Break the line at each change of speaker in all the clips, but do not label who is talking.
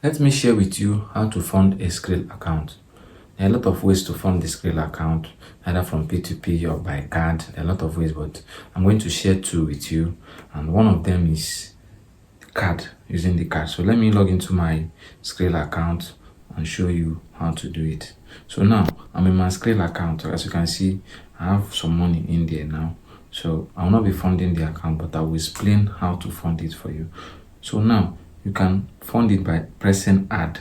Let me share with you how to fund a Skrill account. There are a lot of ways to fund the Skrill account, either from P2P or by card. There are a lot of ways, but I'm going to share two with you, and one of them is card, using the card. So let me log into my Skrill account and show you how to do it. So now I'm in my Skrill account. As you can see, I have some money in there now. So I will not be funding the account, but I will explain how to fund it for you. So now you can fund it by pressing add.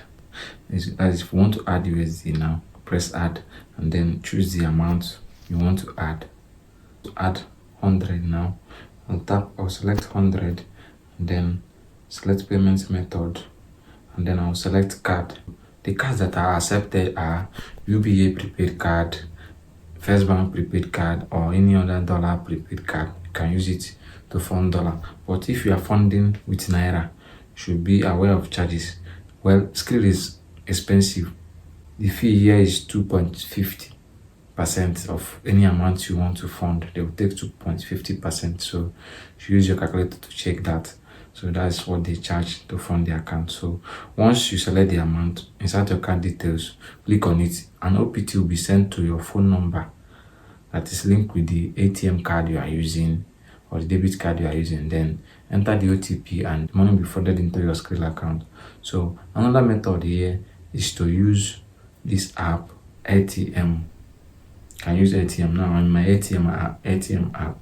As if you want to add USD now, press add and then choose the amount you want to add. To add 100 now, I'll select 100 and then select payment method, and then I'll select card. The cards that are accepted are UBA prepaid card, First Bank prepaid card, or any other dollar prepaid card. You can use it to fund dollar. But if you are funding with Naira, you should be aware of charges. Well, Skrill is expensive. The fee here is 2.50% of any amount you want to fund. They will take 2.50%. So you should use your calculator to check that. So that's what they charge to fund the account. So once you select the amount, insert your card details, click on it, an OPT will be sent to your phone number that is linked with the ATM card you are using or the debit card you are using. Then enter the OTP and money will be funded into your Skrill account. So another method here is to use this app, ATM. I can use ATM now on my ATM app.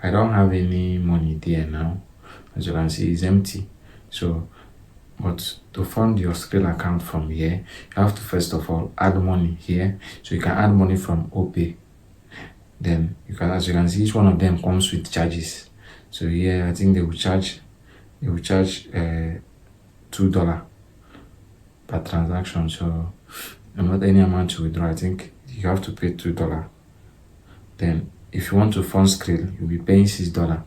I don't have any money there now. As you can see, it's empty. So, but to fund your Skrill account from here, you have to first of all add money here. So you can add money from OPay. Then you can, as you can see, each one of them comes with charges. So here, I think they will charge $2 per transaction. So not any amount to withdraw, I think you have to pay $2. Then if you want to fund Skrill, you'll be paying $6.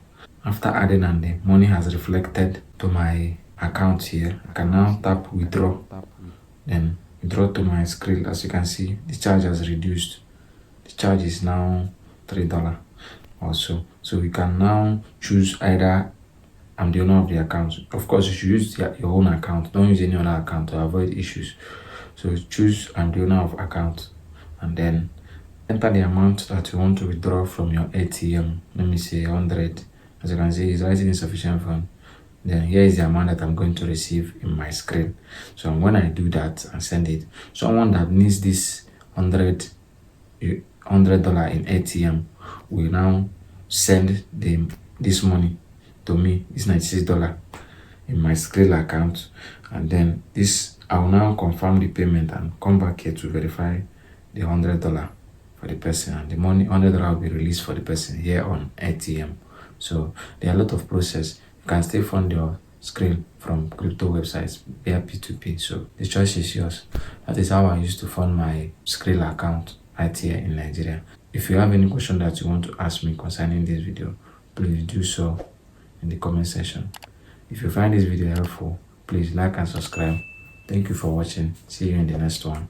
After adding and the money has reflected to my account here, I can now tap withdraw. Then withdraw to my Skrill. As you can see, the charge has reduced. The charge is now $3 also. So you can now choose either I'm the owner of the account. Of course, you should use your own account. Don't use any other account to avoid issues. So choose I'm the owner of account and then enter the amount that you want to withdraw from your ATM. Let me say 100. As you can see, it's writing insufficient fund. Then here is the amount that I'm going to receive in my Skrill. So when I do that and send it, someone that needs this $100 in ATM will now send them this money to me. It's $96 in my Skrill account, and then this I will now confirm the payment and come back here to verify the $100 for the person, and the money $100 will be released for the person here on ATM. So there are a lot of process. You can still fund your Skrill from crypto websites via P2P. So the choice is yours. That is how I used to fund my Skrill account right here in Nigeria. If you have any question that you want to ask me concerning this video, please do so in the comment section. If you find this video helpful, please like and subscribe. Thank you for watching. See you in the next one.